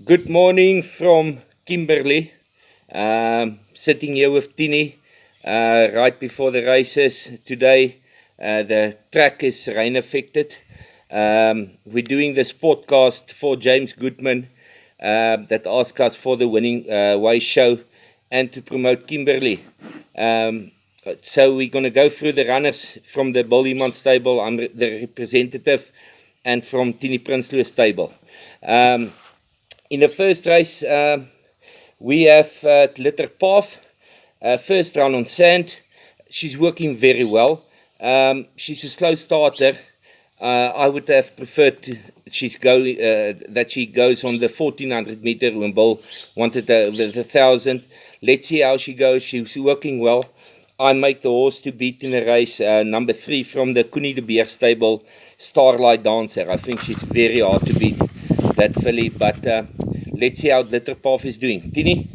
Good morning from Kimberley. Sitting here with Tiennie right before the races today. The track is rain affected. We're doing this podcast for James Goodman that asked us for the winning way show and to promote Kimberley. So we're going to go through the runners from the Bullyman stable. I'm the representative, and from Tiennie Prinsloo stable. In the first race, we have Litter Path, first run on sand. She's working very well. She's a slow starter. I would have preferred that she goes on the 1400 meter when Bull wanted the 1000. Let's see how she goes. She's working well. I make the horse to beat in the race, number 3 from the Koenie de Beer stable, Starlight Dancer. I think she's very hard to beat, that filly, but let's see how Litter Path is doing. Tiennie?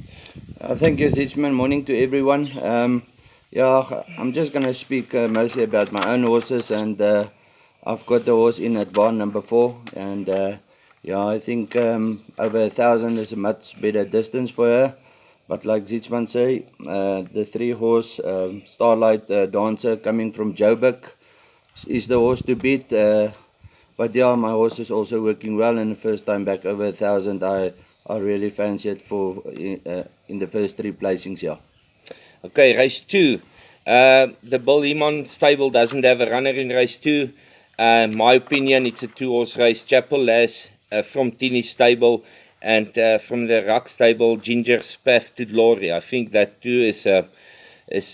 Thank you, Zietsman. Morning to everyone. I'm just going to speak mostly about my own horses, and I've got the horse in at barn number 4, and I think over 1000 is a much better distance for her. But like Zietsman say, the 3 horse Starlight Dancer coming from Joburg is the horse to beat. But yeah, my horse is also working well, and the first time back over 1000, I really fancy it for in the first 3 placings, yeah. Okay, race 2. The Bullyman stable doesn't have a runner in race 2. My opinion, it's a 2-horse race. Chapel Lass from Tiennie stable, and from the Rock stable, Ginger Spaff to Glory. I think that too is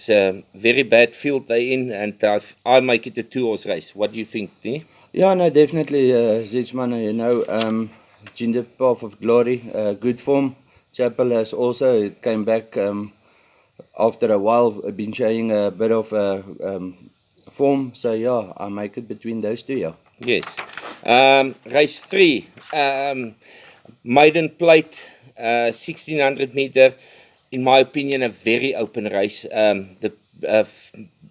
a very bad field they're in, and I make it a 2-horse race. What do you think, Tiennie? Yeah, no, definitely, Zietsman, Ginger Path of Glory, good form. Chapel has also came back after a while, been showing a bit of form. So yeah, I make it between those 2, yeah. Yes. Race 3. Maiden Plate, 1600 meter. In my opinion, a very open race. The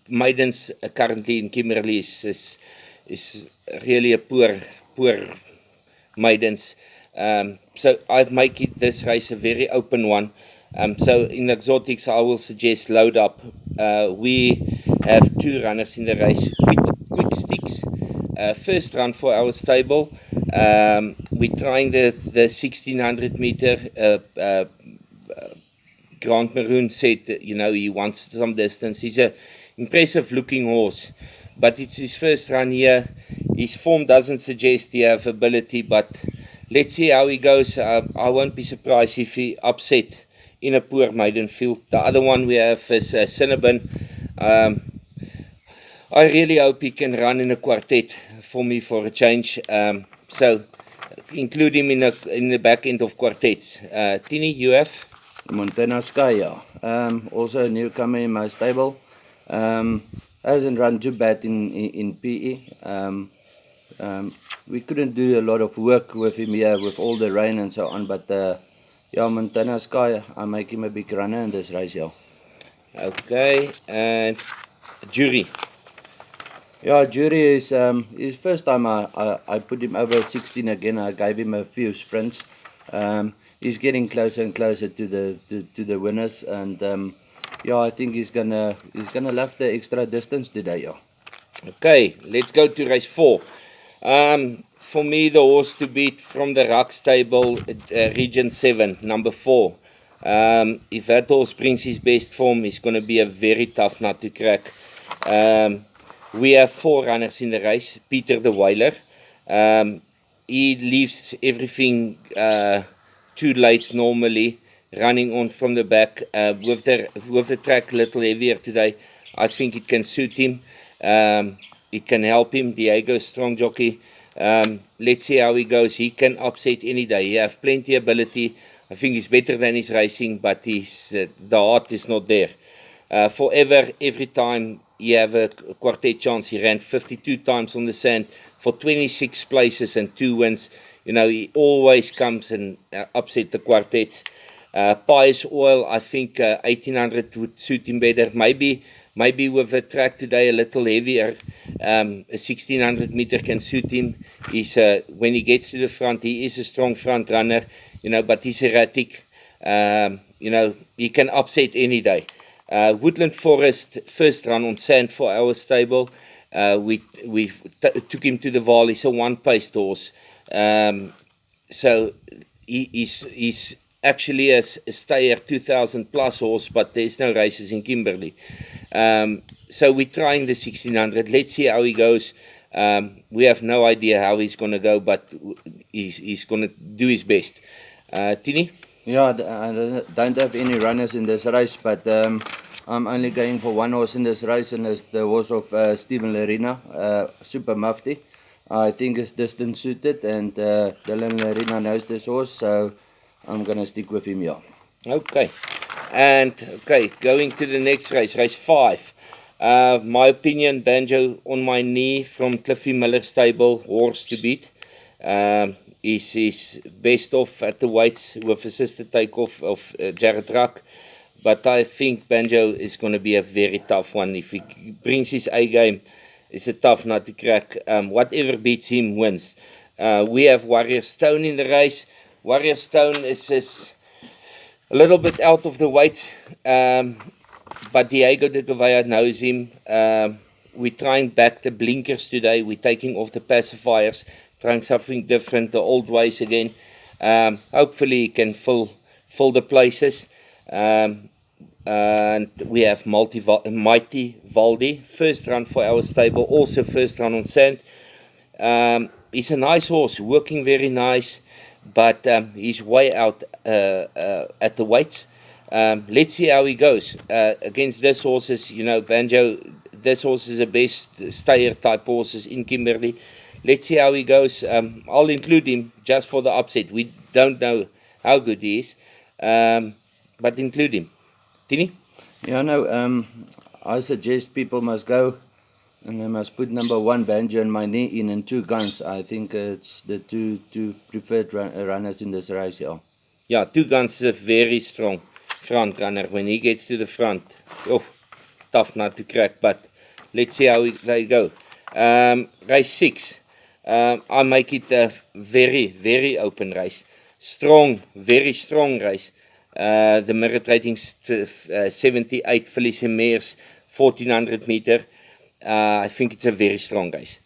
maidens currently in Kimberley is really a poor maidens. So I make this race a very open one. So in exotics, I will suggest load up. We have 2 runners in the race. Quick Sticks, first run for our stable. We're trying the 1600 meter. Grant Maroon said, he wants some distance. He's an impressive looking horse, but it's his first run here. His form doesn't suggest he has ability, but let's see how he goes. I won't be surprised if he upset in a poor maiden field. The other one we have is Cinnabon. I really hope he can run in a quartet for me for a change. So include him in the back end of quartets. Tiennie, you have? Montana Sky, yeah. Also a newcomer in my stable. Hasn't run too bad in PE. We couldn't do a lot of work with him here with all the rain and so on, but Montana Sky, I make him a big runner in this race, yeah. Okay, and Jury. Yeah, Jury is his first time I put him over 16 again. I gave him a few sprints. He's getting closer and closer to the winners, and I think he's gonna love the extra distance today, yeah. Okay, let's go to race 4. For me, the horse to beat from the Rock stable, Region 7, number 4. If that horse brings his best form, it's going to be a very tough nut to crack. We have 4 runners in the race. Peter the Wailer. He leaves everything too late normally, running on from the back. With the track a little heavier today, I think it can suit him. It can help him. Diego, strong jockey. Let's see how he goes. He can upset any day. He has plenty ability. I think he's better than his racing, but the heart is not there. Forever, every time he have a quartet chance, he ran 52 times on the sand for 26 places and 2 wins. He always comes and upset the quartets. Pious Oil, I think 1800 would suit him better. Maybe with the track today a little heavier, A 1600 meter can suit him. He's when he gets to the front, he is a strong front runner, but he's erratic. He can upset any day. Woodland Forest first run on sand for our stable. We took him to the Vaal. He's a one-paced horse. So he's actually a stayer 2000 plus horse, but there's no races in Kimberley. So we're trying the 1600. Let's see how he goes. We have no idea how he's going to go, but he's going to do his best. Tiennie? Yeah, I don't have any runners in this race, but I'm only going for one horse in this race, and it's the horse of Stephen Lerina, Super Mufti. I think it's distance suited, and Dylan Lerina knows this horse, so I'm going to stick with him, yeah. Okay. And, going to the next race, race 5. My opinion, Banjo on my knee from Cliffy Miller stable, horse to beat. He's best off at the weights with assisted takeoff of Jared Ruck. But I think Banjo is going to be a very tough one. If he brings his A game, it's a tough nut to crack. Whatever beats him wins. We have Warrior Stone in the race. Warrior Stone is a little bit out of the weight, but Diego de Gavaya knows him. We're trying back the blinkers today. We're taking off the pacifiers, trying something different, the old ways again. Hopefully he can fill the places. And we have Mighty Valdi, first run for our stable, also first run on sand. He's a nice horse, working very nice, but he's way out at the weights. Let's see how he goes against this horses. Banjo, this horse is the best stayer type horses in Kimberley. Let's see how he goes. I'll include him just for the upset. We don't know how good he is, but include him. Tiennie? Yeah, no, I suggest people must go and they must put number 1 Banjo and my knee in and 2 Guns. I think it's the two preferred runners in this race, yeah. Yeah, 2 Guns is a very strong front runner. When he gets to the front, tough nut to crack, but let's see how they go. Race 6. I make it a very, very open race. Strong, very strong race. The merit rating 78, Felice Meers, 1400 meter. I think it's a very strong race.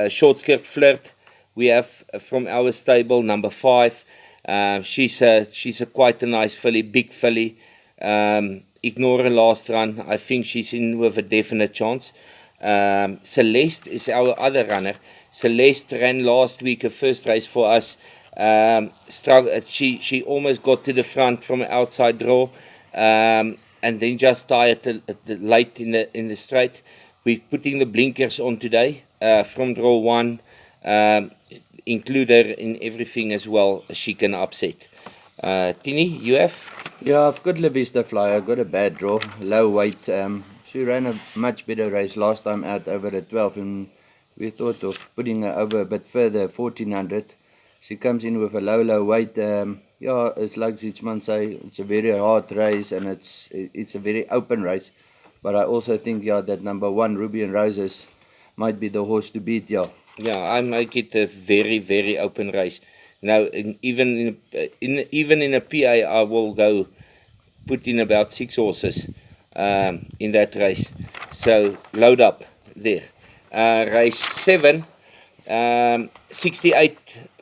Short Skirt Flirt, we have from our stable, number 5. She's a quite a nice filly, big filly. Ignore her last run. I think she's in with a definite chance. Celeste is our other runner. Celeste ran last week a first race for us. She almost got to the front from an outside draw, and then just tired late in the straight. We're putting the blinkers on today from draw 1. Include her in everything as well. She can upset. Tiennie, you have? Yeah, I've got La Vista Flyer. Got a bad draw, low weight. She ran a much better race last time out over at 12, and we thought of putting her over a bit further, 1400. She comes in with a low weight. Yeah, it's like Zietsman say, it's a very hard race and it's a very open race. But I also think, yeah, that number 1, Ruby and Roses, might be the horse to beat, yeah. Yeah, I make it a very, very open race. Now, even in a PA, I will go put in about 6 horses in that race. So load up there. Race 7, 68